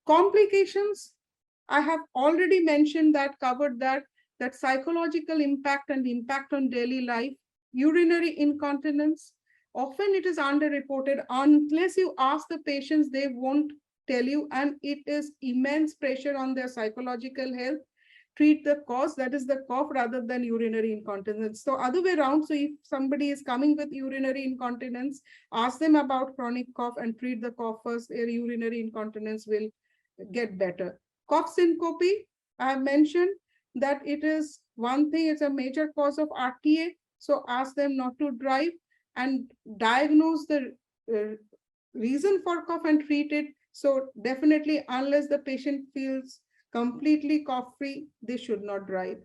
Complications, I have already mentioned that, covered that psychological impact and impact on daily life. Urinary incontinence, often it is underreported. Unless you ask the patients, they won't tell you, and it is immense pressure on their psychological health. Treat the cause, that is the cough, rather than urinary incontinence. So other way around, so if somebody is coming with urinary incontinence, ask them about chronic cough and treat the cough first. Their urinary incontinence will get better. Cough syncope, I have mentioned that it is one thing, it's a major cause of RTA. So ask them not to drive, and diagnose the reason for cough and treat it. So definitely, unless the patient feels completely cough free, they should not drive.